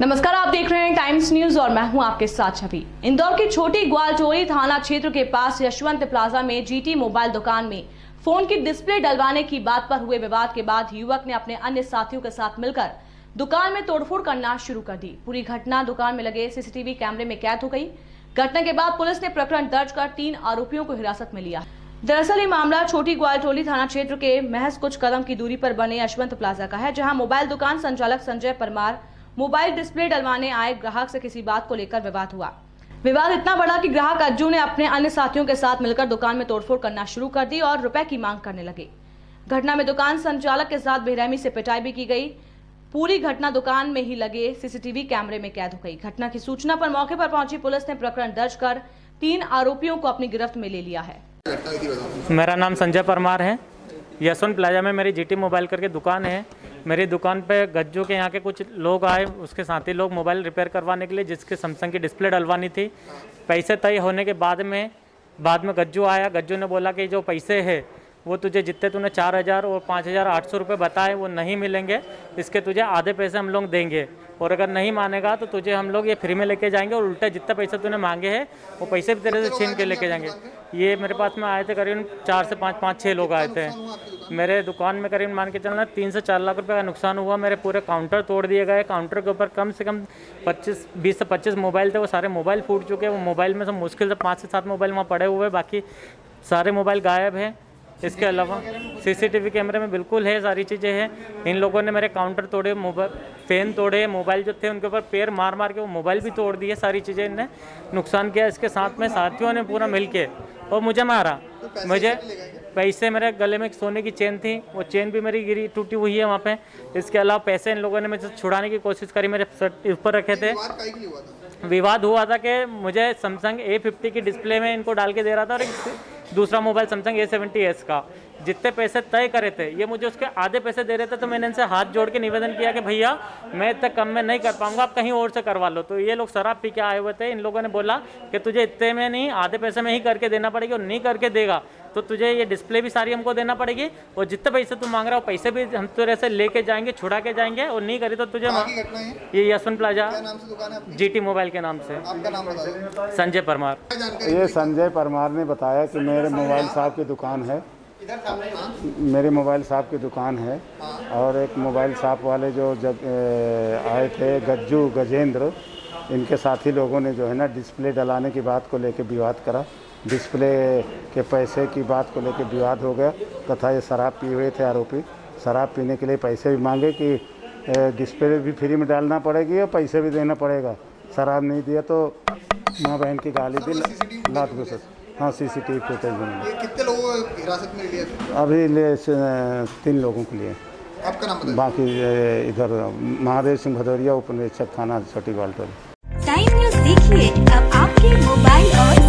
नमस्कार, आप देख रहे हैं टाइम्स न्यूज और मैं हूं आपके साथ छवि। इंदौर के छोटी ग्वालटोली थाना क्षेत्र के पास यशवंत प्लाजा में जीटी मोबाइल दुकान में फोन की डिस्प्ले डलवाने की बात पर हुए विवाद के बाद युवक ने अपने अन्य साथियों के साथ मिलकर दुकान में तोड़फोड़ करना शुरू कर दी। पूरी घटना दुकान में लगे सीसीटीवी कैमरे में कैद हो गई। घटना के बाद पुलिस ने प्रकरण दर्ज कर 3 आरोपियों को हिरासत में लिया। दरअसल ये मामला छोटी ग्वालटोली थाना क्षेत्र के महज कुछ कदम की दूरी पर बने यशवंत प्लाजा का है, जहां मोबाइल दुकान संचालक संजय परमार मोबाइल डिस्प्ले डलवाने आए ग्राहक से किसी बात को लेकर विवाद हुआ। विवाद इतना बड़ा कि ग्राहक अज्जू ने अपने अन्य साथियों के साथ मिलकर दुकान में तोड़फोड़ करना शुरू कर दी और रुपए की मांग करने लगे। घटना में दुकान संचालक के साथ बेरहमी से पिटाई भी की गई। पूरी घटना दुकान में ही लगे सीसीटीवी कैमरे में कैद हो गई। घटना की सूचना पर मौके पर पहुंची पुलिस ने प्रकरण दर्ज कर 3 आरोपियों को अपनी गिरफ्त में ले लिया है। मेरा नाम संजय परमार है। यशवंत प्लाजा में मेरी जीटी मोबाइल करके दुकान है। मेरी दुकान पे गज्जू के यहाँ के कुछ लोग आए, उसके साथी लोग मोबाइल रिपेयर करवाने के लिए, जिसके सैमसंग की डिस्प्ले डलवानी थी। पैसे तय होने के बाद में गज्जू आया। गज्जू ने बोला कि जो पैसे है वो तुझे जितने तूने 4,000 और 5,800 रुपये बताए वो नहीं मिलेंगे, इसके तुझे आधे पैसे हम लोग देंगे, और अगर नहीं मानेगा तो तुझे हम लोग ये फ्री में लेके जाएंगे, और उल्टा जितना पैसा तूने मांगे हैं वो पैसे भी तेरे से छीन के लेके जाएंगे। ये मेरे पास में आए थे करीबन 4 से 5-6 लोग आए थे। मेरे दुकान में करीबन मान के चलना 3 से 4 लाख रुपए का नुकसान हुआ। मेरे पूरे काउंटर तोड़ दिए गए। काउंटर के ऊपर कम से कम 20 से 25 मोबाइल थे, वो सारे मोबाइल फूट चुके हैं। वो मोबाइल में से मुश्किल से 5 से 7 मोबाइल वहाँ पड़े हुए, बाकी सारे मोबाइल गायब हैं। इसके अलावा सीसीटीवी कैमरे में बिल्कुल है, सारी चीज़ें हैं। इन लोगों ने मेरे काउंटर तोड़े, मोबाइल फैन तोड़े, मोबाइल जो थे उनके ऊपर पैर मार मार के वो मोबाइल भी तोड़ दिए। सारी चीज़ें इनने नुकसान किया। इसके साथ में साथियों ने पूरा मिल के और मुझे मारा। मुझे पैसे, मेरे गले में एक सोने की चेन थी, वो चेन भी मेरी गिरी टूटी हुई है वहाँ पे। इसके अलावा पैसे इन लोगों ने मुझे छुड़ाने की कोशिश करी, मेरे सर ऊपर रखे थे। विवाद हुआ था कि मुझे सैमसंग A50 की डिस्प्ले में इनको डाल के दे रहा था, और एक दूसरा मोबाइल सैमसंग A70s का जितने पैसे तय करे थे ये मुझे उसके आधे पैसे दे रहे थे। तो मैंने इनसे हाथ जोड़ के निवेदन किया कि भैया मैं इतने कम में नहीं कर पाऊंगा, आप कहीं और से करवा लो। तो ये लोग शराब पी के आए हुए थे। इन लोगों ने बोला कि तुझे इतने में नहीं, आधे पैसे में ही करके देना पड़ेगी, और नहीं करके देगा तो तुझे ये डिस्प्ले भी सारी हमको देना पड़ेगी, और जितने पैसे तू मांग रहा हो पैसे भी हम तेरे से लेके जाएंगे, छुड़ा के जाएंगे, और नहीं करी तो तुझे ये यशवंत प्लाजा जीटी मोबाइल के नाम से। आपका नाम बताइए। संजय परमार। ये संजय परमार ने बताया कि मेरे मोबाइल शॉप की दुकान है, मेरी मोबाइल शॉप की दुकान है, और एक मोबाइल शॉप वाले जो आए थे गज्जू गजेंद्र, इनके साथी लोगों ने जो है ना डिस्प्ले डलाने की बात को लेकर विवाद करा। डिस्प्ले के पैसे की बात को लेकर विवाद हो गया, तथा ये शराब पिए हुए थे आरोपी। शराब पीने के लिए पैसे भी मांगे कि डिस्प्ले भी फ्री में डालना पड़ेगी और पैसे भी देना पड़ेगा। शराब नहीं दिया तो माँ बहन की गाली दी, लात घुस। हाँ, सीसीटीवी फुटेज मिली। कितने लोगों को हिरासत में लिया? अभी ले 3 लोगों के लिए। आपका नाम बताइए। बाकी इधर महादेव सिंह भदौरिया, उप निरीक्षक थाना छोटी ग्वालटोली। टाइम न्यूज देखिए अब आपके मोबाइल और